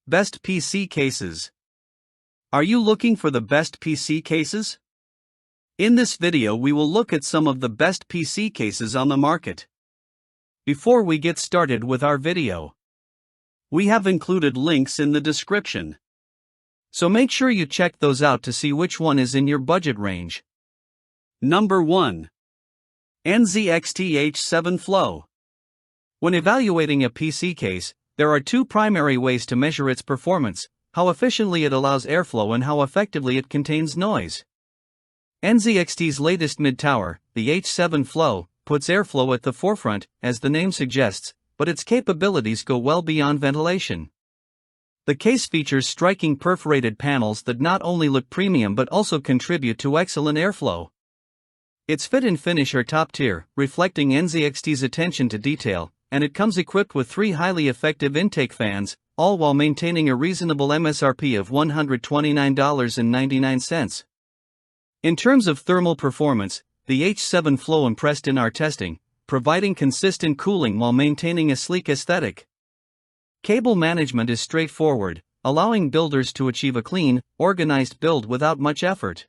Best PC cases. Are you looking for the best PC cases? In this video we will look at some of the best PC cases on the market. Before we get started with our video, we have included links in the description, so make sure you check those out to see which one is in your budget range. Number 1. NZXT H7 Flow. When evaluating a PC case, there are two primary ways to measure its performance: how efficiently it allows airflow and how effectively it contains noise. NZXT's latest mid-tower, the H7 Flow, puts airflow at the forefront, as the name suggests, but its capabilities go well beyond ventilation. The case features striking perforated panels that not only look premium but also contribute to excellent airflow. Its fit and finish are top tier, reflecting NZXT's attention to detail, and it comes equipped with 3 highly effective intake fans, all while maintaining a reasonable MSRP of $129.99. In terms of thermal performance, the H7 Flow impressed in our testing, providing consistent cooling while maintaining a sleek aesthetic. Cable management is straightforward, allowing builders to achieve a clean, organized build without much effort.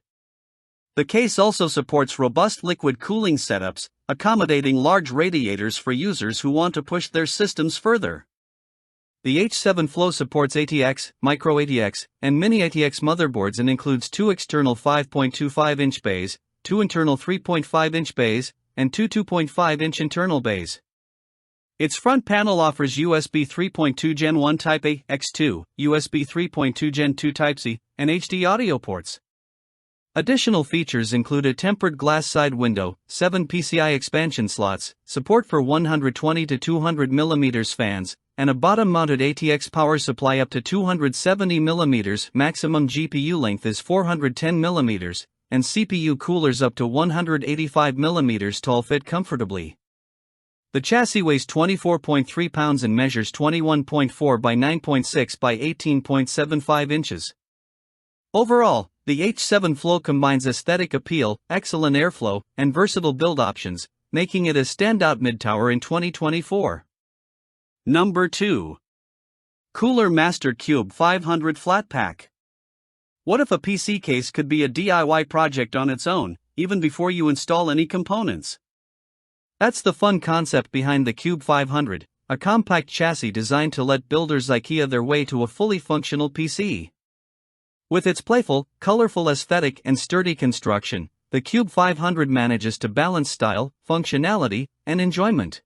The case also supports robust liquid cooling setups, accommodating large radiators for users who want to push their systems further. The H7 Flow supports ATX, Micro ATX, and Mini ATX motherboards and includes 2 external 5.25-inch bays, 2 internal 3.5-inch bays, and 2 2.5-inch internal bays. Its front panel offers USB 3.2 Gen 1 Type A, X2, USB 3.2 Gen 2 Type-C, and HD audio ports. Additional features include a tempered glass side window, 7 PCI expansion slots, support for 120 to 200 mm fans, and a bottom-mounted ATX power supply up to 270 mm. Maximum GPU length is 410 mm, and CPU coolers up to 185 mm tall fit comfortably. The chassis weighs 24.3 pounds and measures 21.4 by 9.6 by 18.75 inches. Overall, the H7 Flow combines aesthetic appeal, excellent airflow, and versatile build options, making it a standout mid-tower in 2024. Number 2. Cooler Master Qube 500 Flatpack. What if a PC case could be a DIY project on its own, even before you install any components? That's the fun concept behind the Qube 500, a compact chassis designed to let builders IKEA their way to a fully functional PC. With its playful, colorful aesthetic and sturdy construction, the Qube 500 manages to balance style, functionality, and enjoyment.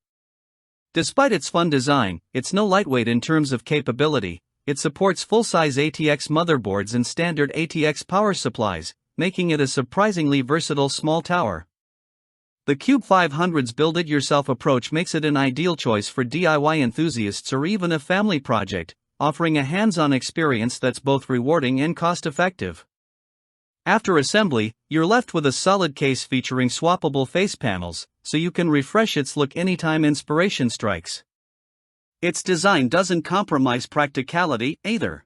Despite its fun design, it's no lightweight in terms of capability. It supports full-size ATX motherboards and standard ATX power supplies, making it a surprisingly versatile small tower. The Qube 500's build-it-yourself approach makes it an ideal choice for DIY enthusiasts or even a family project, offering a hands-on experience that's both rewarding and cost-effective. After assembly, you're left with a solid case featuring swappable face panels, so you can refresh its look anytime inspiration strikes. Its design doesn't compromise practicality either.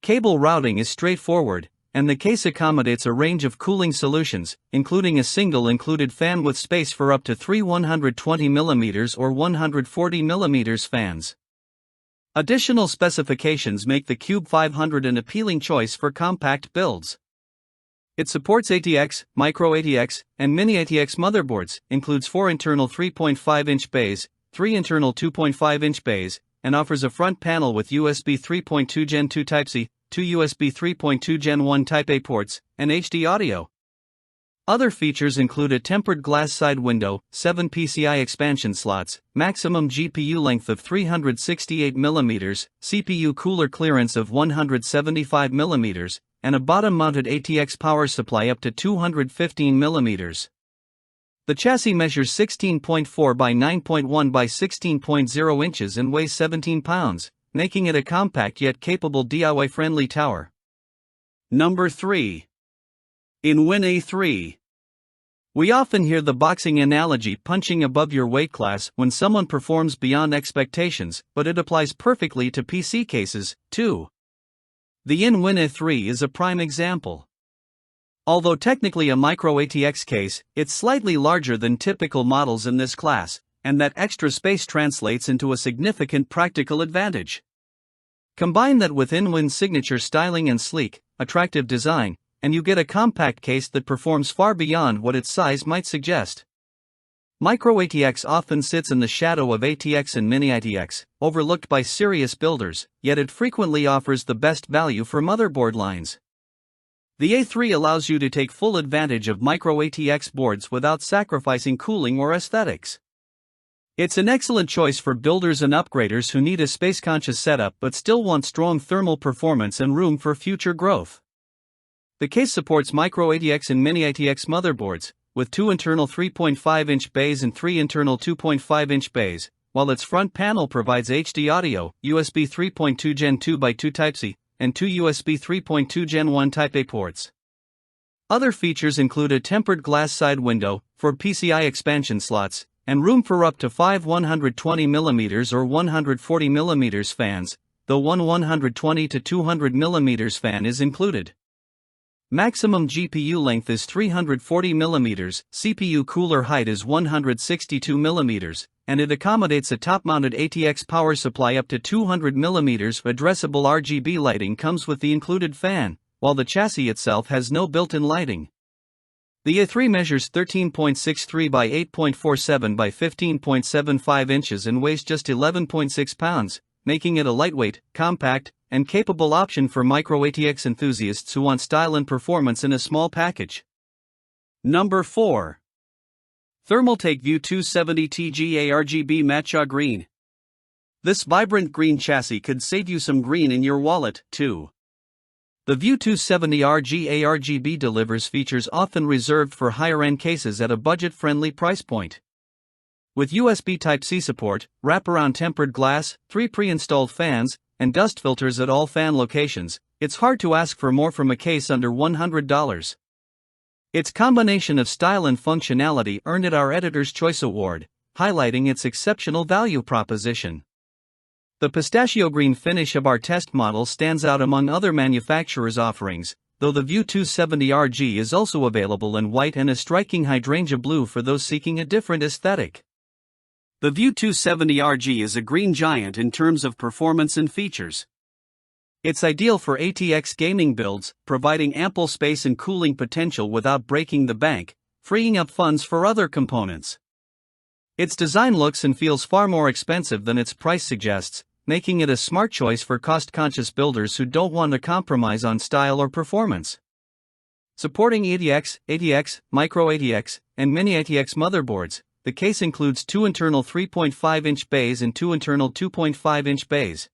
Cable routing is straightforward, and the case accommodates a range of cooling solutions, including a single included fan with space for up to 3 120 mm or 140 mm fans. Additional specifications make the Qube 500 an appealing choice for compact builds. It supports ATX, Micro ATX, and Mini ATX motherboards, includes 4 internal 3.5-inch bays, 3 internal 2.5-inch bays, and offers a front panel with USB 3.2 Gen 2 Type-C, 2 USB 3.2 Gen 1 Type-A ports, and HD audio. Other features include a tempered glass side window, 7 PCI expansion slots, maximum GPU length of 368 mm, CPU cooler clearance of 175 mm, and a bottom-mounted ATX power supply up to 215 mm. The chassis measures 16.4 by 9.1 by 16.0 inches and weighs 17 pounds, making it a compact yet capable DIY-friendly tower. Number 3. BUEN A3. We often hear the boxing analogy punching above your weight class when someone performs beyond expectations, but it applies perfectly to PC cases, too. The BUEN A3 is a prime example. Although technically a micro ATX case, it's slightly larger than typical models in this class, and that extra space translates into a significant practical advantage. Combine that with BUEN's signature styling and sleek, attractive design, and you get a compact case that performs far beyond what its size might suggest. Micro-ATX often sits in the shadow of ATX and Mini-ATX, overlooked by serious builders, yet it frequently offers the best value for motherboard lines. The A3 allows you to take full advantage of Micro-ATX boards without sacrificing cooling or aesthetics. It's an excellent choice for builders and upgraders who need a space-conscious setup but still want strong thermal performance and room for future growth. The case supports Micro-ATX and Mini-ATX motherboards, with 2 internal 3.5-inch bays and 3 internal 2.5-inch bays, while its front panel provides HD audio, USB 3.2 Gen 2x2 Type-C, and 2 USB 3.2 Gen 1 Type-A ports. Other features include a tempered glass side window, for PCI expansion slots, and room for up to 5 120mm or 140mm fans, though one 120 to 200mm fan is included. Maximum GPU length is 340mm, CPU cooler height is 162mm, and it accommodates a top-mounted ATX power supply up to 200mm. Addressable RGB lighting comes with the included fan, while the chassis itself has no built-in lighting. The A3 measures 13.63 by 8.47 by 15.75 inches and weighs just 11.6 pounds, making it a lightweight, compact, and capable option for Micro-ATX enthusiasts who want style and performance in a small package. Number 4. Thermaltake View 270 TG ARGB Matcha Green. This vibrant green chassis could save you some green in your wallet, too. The View 270 ARGB delivers features often reserved for higher-end cases at a budget-friendly price point. With USB Type-C support, wraparound tempered glass, 3 pre-installed fans, and dust filters at all fan locations, it's hard to ask for more from a case under $100. Its combination of style and functionality earned it our Editor's Choice Award, highlighting its exceptional value proposition. The pistachio green finish of our test model stands out among other manufacturers' offerings, though the View 270 RG is also available in white and a striking hydrangea blue for those seeking a different aesthetic. The View 270 RG is a green giant in terms of performance and features. It's ideal for ATX gaming builds, providing ample space and cooling potential without breaking the bank, freeing up funds for other components. Its design looks and feels far more expensive than its price suggests, making it a smart choice for cost-conscious builders who don't want to compromise on style or performance. Supporting ATX, ATX, Micro-ATX, and Mini-ATX motherboards, the case includes 2 internal 3.5-inch bays and 2 internal 2.5-inch bays.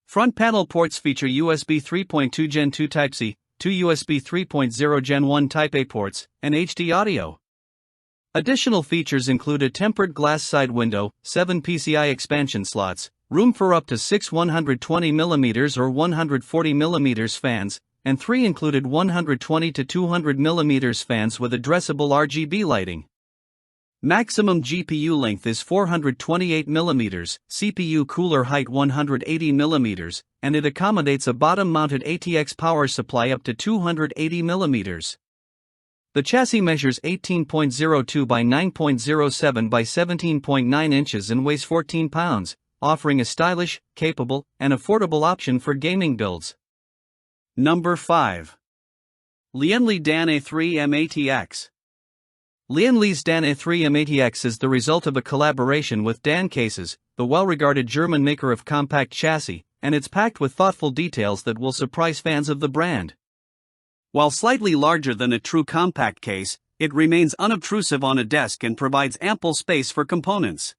Front panel ports feature USB 3.2 Gen 2 Type-C, 2 USB 3.0 Gen 1 Type-A ports, and HD audio. Additional features include a tempered glass side window, 7 PCI expansion slots, room for up to 6 120mm or 140mm fans, and 3 included 120 to 200mm fans with addressable RGB lighting. Maximum GPU length is 428mm, CPU cooler height 180mm, and it accommodates a bottom-mounted ATX power supply up to 280mm. The chassis measures 18.02 by 9.07 by 17.9 inches and weighs 14 pounds, offering a stylish, capable, and affordable option for gaming builds. Number 5. Lian Li DAN A3-mATX. Lian Li's DAN A3-mATX is the result of a collaboration with DAN Cases, the well-regarded German maker of compact chassis, and it's packed with thoughtful details that will surprise fans of the brand. While slightly larger than a true compact case, it remains unobtrusive on a desk and provides ample space for components.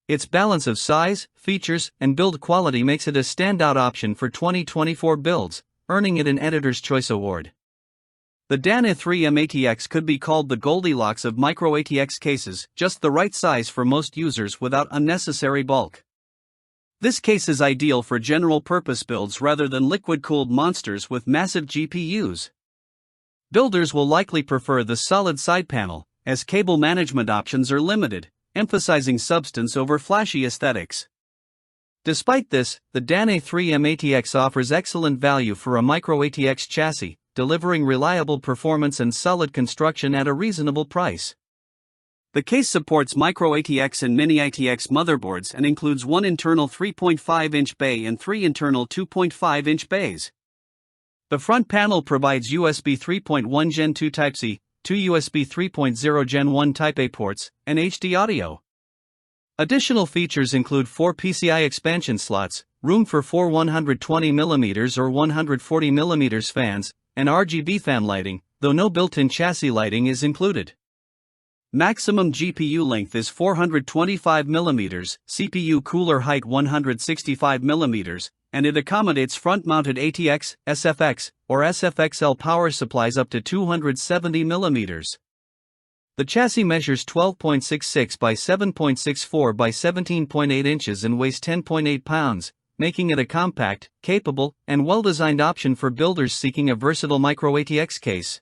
Its balance of size, features, and build quality makes it a standout option for 2024 builds, earning it an Editor's Choice Award. The DAN A3-mATX could be called the Goldilocks of Micro-ATX cases, just the right size for most users without unnecessary bulk. This case is ideal for general-purpose builds rather than liquid-cooled monsters with massive GPUs. Builders will likely prefer the solid side panel, as cable management options are limited, emphasizing substance over flashy aesthetics. Despite this, the DAN A3-mATX offers excellent value for a Micro-ATX chassis, delivering reliable performance and solid construction at a reasonable price. The case supports micro ATX and mini ATX motherboards and includes one internal 3.5-inch bay and three internal 2.5-inch bays. The front panel provides USB 3.1 Gen 2 Type-C, two USB 3.0 Gen 1 Type-A ports, and HD audio. Additional features include 4 PCI expansion slots, room for 4 120mm or 140mm fans, and RGB fan lighting, though no built-in chassis lighting is included. Maximum GPU length is 425mm, CPU cooler height 165mm, and it accommodates front-mounted ATX, SFX, or SFXL power supplies up to 270mm. The chassis measures 12.66 by 7.64 by 17.8 inches and weighs 10.8 pounds, making it a compact, capable, and well-designed option for builders seeking a versatile micro ATX case.